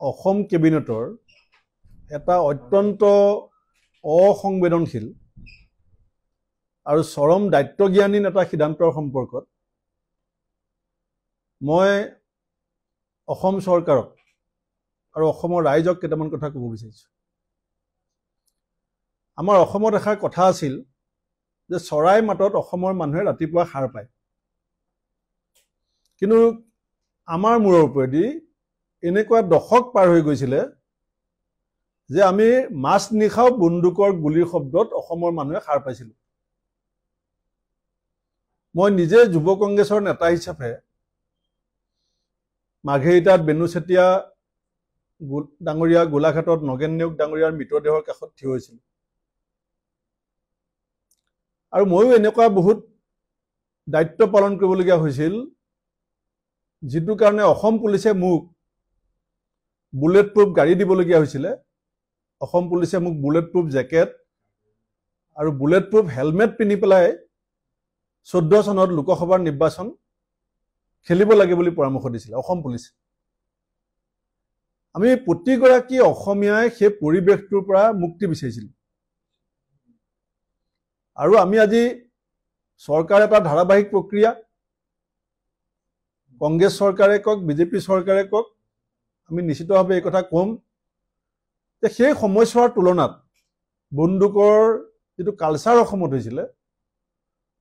অসম কেবিনেটৰ এটা অত্যন্ত অসংবেদনশীল আৰু চৰম দায়িত্বজ্ঞানহীন এটা সিদ্ধান্তৰ সম্পৰ্কত মই অসম চৰকাৰক আৰু অসমৰ ৰাইজক কেইটামান কথা ক'ব বিচাৰিছোঁ। আমাৰ অসমত এষাৰ কথা আছিল যে চৰাই মাতত অসমৰ মানুহে ৰাতিপুৱা সাৰ পায়, কিন্তু আমাৰ মূৰৰ ওপৰেদি এনেকুৱা দশক পাৰ হৈ গৈছিলে যে আমি মাছ নিশাও বন্দুকৰ গুলিৰ শব্দত অসমৰ মানুহে সাৰ পাইছিল। মই নিজে যুৱ কংগ্ৰেছৰ নেতা হিচাপে মাঘেৰিটাত বেনু চেতিয়া ডাঙৰীয়া, গোলাঘাটত নগেন নেওগ ডাঙৰীয়াৰ মৃতদেহৰ কাষত থিয় হৈছিলোঁ। আৰু ময়ো এনেকুৱা বহুত দায়িত্ব পালন কৰিবলগীয়া হৈছিল যিটো কাৰণে অসম পুলিচে মোক বুলেট প্ৰুফ গাড়ী দিবলগীয়া হৈছিলে। অসম পুলিচে মোক বুলেট প্ৰুফ জেকেট আৰু বুলেট প্ৰুফ হেলমেট পিন্ধি পেলাই 14 চনত লোকসভাৰ নিৰ্বাচন খেলিব লাগে বুলি পৰামৰ্শ দিছিলে অসম পুলিচে। আমি প্ৰতিগৰাকী অসমীয়াই সেই পৰিৱেশটোৰ পৰা মুক্তি বিচাৰিছিলোঁ। আৰু আমি আজি চৰকাৰ এটা ধাৰাবাহিক প্ৰক্ৰিয়া, কংগ্ৰেছ চৰকাৰে কওক, বিজেপি চৰকাৰে কওক, আমি নিশ্চিতভাৱে এই কথা ক'ম যে সেই সময়ছোৱাৰ তুলনাত বন্দুকৰ যিটো কালচাৰ অসমত হৈছিলে,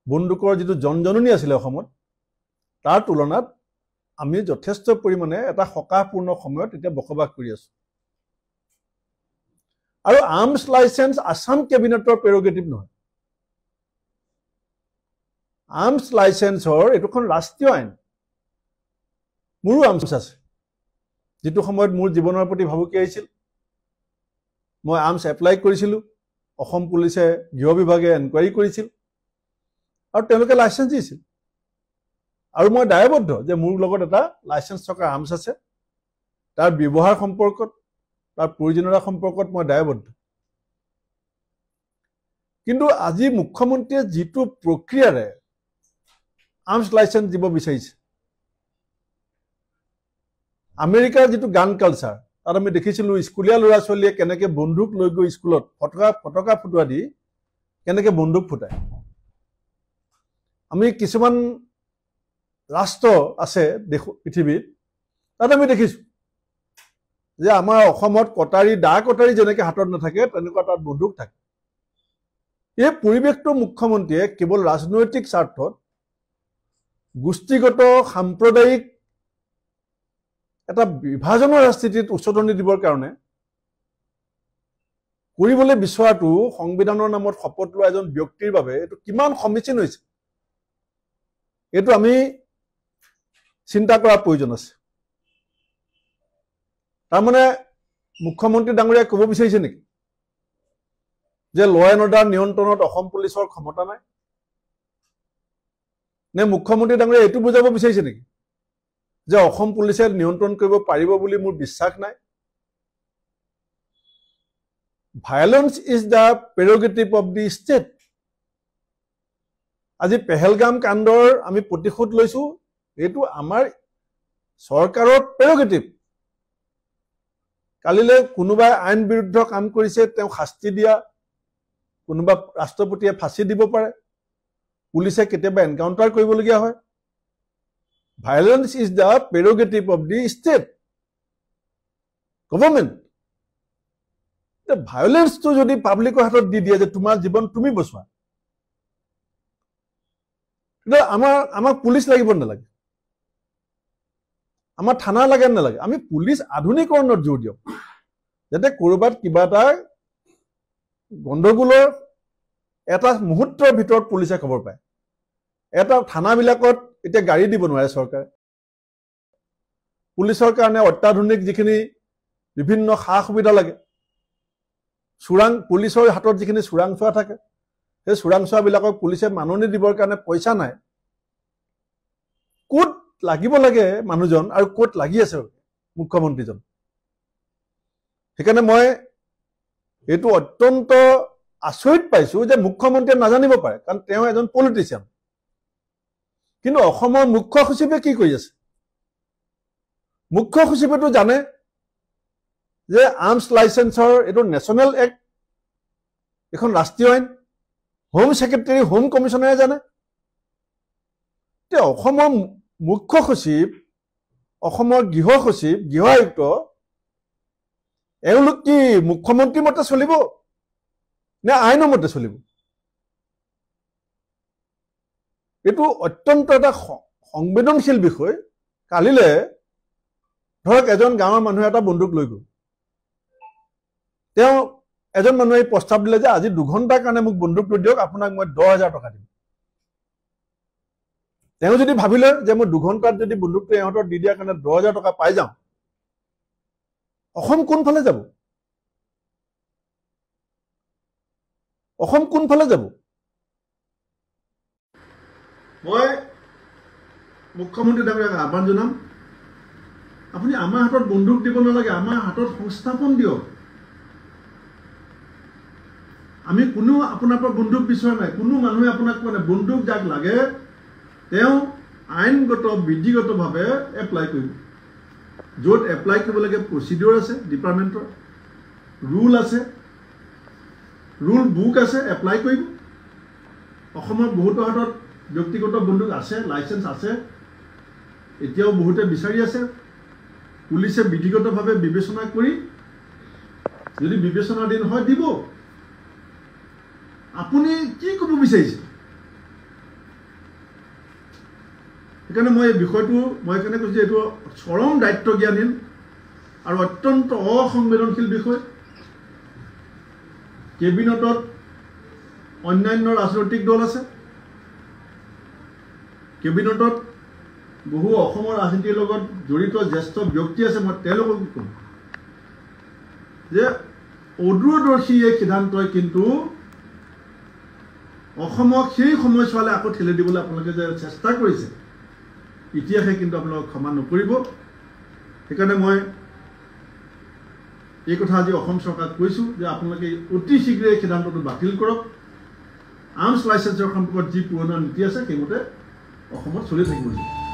বন্দুকৰ যিটো জনজননী আছিলে অসমত, তাৰ তুলনাত আমি যথেষ্ট পৰিমাণে এটা সকাহপূৰ্ণ সময়ত এতিয়া বসবাস কৰি আছোঁ। আৰু আৰ্মছ লাইচেন্স আছাম কেবিনেটৰ প্ৰেৰগেটিভ নহয়। আৰ্মছ লাইচেন্সৰ এইটোখন ৰাষ্ট্ৰীয় আইন। মোৰো আৰ্মছ আছে। যিটো সময়ত মোৰ জীৱনৰ প্ৰতি ভাবুকি আহিছিল, মই আৰ্মছ এপ্লাই কৰিছিলোঁ। অসম পুলিচে গৃহ বিভাগে এনকুৱাৰী কৰিছিল আৰু তেওঁলোকে লাইচেন্স দিছিল। আৰু মই দায়বদ্ধ যে মোৰ লগত এটা লাইচেন্স থকা আৰ্মছ আছে, তাৰ ব্যৱহাৰ সম্পৰ্কত, তাৰ প্ৰয়োজনীয়তা সম্পৰ্কত মই দায়বদ্ধ। কিন্তু আজি মুখ্যমন্ত্ৰীয়ে যিটো প্ৰক্ৰিয়াৰে আৰ্মছ লাইচেন্স দিব বিচাৰিছে, আমেৰিকাৰ যিটো গান কালচাৰ, তাত আমি দেখিছিলোঁ স্কুলীয়া ল'ৰা ছোৱালীয়ে কেনেকৈ বন্দুক লৈ গৈ স্কুলত ফটকা ফুটোৱা দি কেনেকৈ বন্দুক ফুটায়। আমি কিছুমান ৰাষ্ট্ৰ আছে পৃথিৱীত, তাত আমি দেখিছোঁ যে আমাৰ অসমত দা কটাৰী যেনেকৈ হাতত নাথাকে, তেনেকুৱা তাত বন্দুক থাকে। এই পৰিৱেশটো মুখ্যমন্ত্ৰীয়ে কেৱল ৰাজনৈতিক স্বাৰ্থত, গোষ্ঠীগত সাম্প্ৰদায়িক এটা বিভাজনৰ ৰাজনীতিত উচতনি দিবৰ কাৰণে কৰিবলৈ বিচৰাটো সংবিধানৰ নামত শপত লোৱা এজন ব্যক্তিৰ বাবে এইটো কিমান সমীচীন হৈছে, এইটো আমি চিন্তা কৰাৰ প্ৰয়োজন আছে। তাৰমানে মুখ্যমন্ত্ৰী ডাঙৰীয়াই ক'ব বিচাৰিছে নেকি যে ল এণ্ড অৰ্ডাৰ নিয়ন্ত্ৰণত অসম পুলিচৰ ক্ষমতা নাই? নে মুখ্যমন্ত্ৰী ডাঙৰীয়াই এইটো বুজাব বিচাৰিছে নেকি যে অসম পুলিচে নিয়ন্ত্ৰণ কৰিব পাৰিব বুলি মোৰ বিশ্বাস নাই? Violence is the prerogative of the state. আজি পেহেলগাম কাণ্ডৰ আমি প্ৰতিশোধ লৈছোঁ, এইটো আমাৰ চৰকাৰৰ প্ৰেৰগেটিভ। কালিলৈ কোনোবাই আইন বিৰুদ্ধ কাম কৰিছে, তেওঁ শাস্তি দিয়া, কোনোবা ৰাষ্ট্ৰপতিয়ে ফাঁচি দিব পাৰে, পুলিচে কেতিয়াবা এনকাউণ্টাৰ কৰিবলগীয়া হয়। Violence is the prerogative of the state government. The violence to যদি পাব্লিকৰ হাতত দি দিয়ে যে তোমাৰ জীৱন তুমি বচোৱা, আমাক পুলিচ লাগিব নালাগে, আমাৰ থানা লাগে নালাগে, আমি পুলিচ আধুনিকৰণত জোৰ দিয়ক, যাতে ক'ৰবাত কিবা এটা গণ্ডগোলৰ এটা মুহূৰ্তৰ ভিতৰত পুলিচে খবৰ পায়। এটা থানাবিলাকত এতিয়া গাড়ী দিব নোৱাৰে চৰকাৰে। পুলিচৰ কাৰণে অত্যাধুনিক যিখিনি বিভিন্ন সা সুবিধা লাগে, পুলিচৰ হাতত যিখিনি চোৰাংচোৱা থাকে, সেই চোৰাংচোৱাবিলাকক পুলিচে মাননি দিবৰ কাৰণে পইচা নাই। ক'ত লাগিব লাগে মানুহজন আৰু ক'ত লাগি আছে মুখ্যমন্ত্ৰীজন? সেইকাৰণে মই এইটো অত্যন্ত আচৰিত পাইছোঁ যে মুখ্যমন্ত্ৰীয়ে নাজানিব পাৰে, কাৰণ তেওঁ এজন পলিটিচিয়ান। কিন্তু অসমৰ মুখ্য সচিবে কি কৰি আছে? মুখ্য সচিবেতো জানে যে আৰ্মছ লাইচেন্সৰ এইটো নেশ্যনেল এক্ট, এখন ৰাষ্ট্ৰীয় আইন, হোম ছেক্ৰেটাৰী হোম কমিশ্যনাৰে জানে। এতিয়া অসমৰ মুখ্য সচিব, অসমৰ গৃহ সচিব, গৃহ আয়ুক্ত, এওঁলোক কি মুখ্যমন্ত্ৰীৰ মতে চলিব নে আইনৰ মতে চলিব? এইটো অত্যন্ত এটা সংবেদনশীল বিষয়। কালিলে ধৰক এজন গাঁৱৰ মানুহে এটা বন্দুক লৈ গ'ল, তেওঁ এজন মানুহে প্ৰস্তাৱ দিলে যে আজি 2 ঘণ্টাৰ কাৰণে মোক বন্দুকটো দিয়ক, আপোনাক মই 10,000 টকা দিম। তেওঁ যদি ভাবিলে যে মই 2 ঘণ্টাত যদি বন্দুকটো ইহঁতৰ দি দিয়াৰ কাৰণে 10,000 টকা পাই যাওঁ, অসম কোনফালে যাব? অসম কোনফালে যাব? মই মুখ্যমন্ত্ৰী ডাঙৰীয়াক আহ্বান জনাম, আপুনি আমাৰ হাতত বন্দুক দিব নালাগে, আমাৰ হাতত সংস্থাপন দিয়ক। আমি কোনো আপোনাৰ পৰা বন্দুক বিচৰা নাই, কোনো মানুহে আপোনাক কোৱা নাই। বন্দুক যাক লাগে তেওঁ আইনগত বিধিগতভাৱে এপ্লাই কৰিব। য'ত এপ্লাই কৰিব লাগে প্ৰচিডিউৰ আছে, ডিপাৰ্টমেণ্টৰ ৰুল আছে, ৰুল বুক আছে, এপ্লাই কৰিব। অসমৰ বহুতৰ হাতত ব্যক্তিগত বন্দুক আছে, লাইচেন্স আছে, এতিয়াও বহুতে বিচাৰি আছে। পুলিচে বিধিগতভাৱে বিবেচনা কৰি যদি বিবেচনাধীন হয় দিব। আপুনি কি ক'ব বিচাৰিছে? সেইকাৰণে মই এই বিষয়টো কৈছোঁ যে এইটো চৰম দায়িত্বজ্ঞানহীন আৰু অত্যন্ত অসংবেদনশীল বিষয়। কেবিনেটত অন্যান্য ৰাজনৈতিক দল আছে, কেবিনেটত বহু অসমৰ ৰাজনীতিৰ লগত জড়িত জ্যেষ্ঠ ব্যক্তি আছে। মই তেওঁলোকক ক'ম যে অদূৰদৰ্শী এই সিদ্ধান্তই কিন্তু অসমক সেই সময়ছোৱালৈ আকৌ ঠেলি দিবলৈ আপোনালোকে যে চেষ্টা কৰিছে, ইতিহাসে কিন্তু আপোনালোকক ক্ষমা নকৰিব। সেইকাৰণে মই এই কথা আজি অসম চৰকাৰক কৈছোঁ যে আপোনালোকে অতি শীঘ্ৰে এই সিদ্ধান্তটো বাতিল কৰক। আৰ্মছ লাইচেন্সৰ সম্পৰ্কত যি পুৰণা নীতি আছে সেইমতে অসমত চলি থাকিব লাগিব।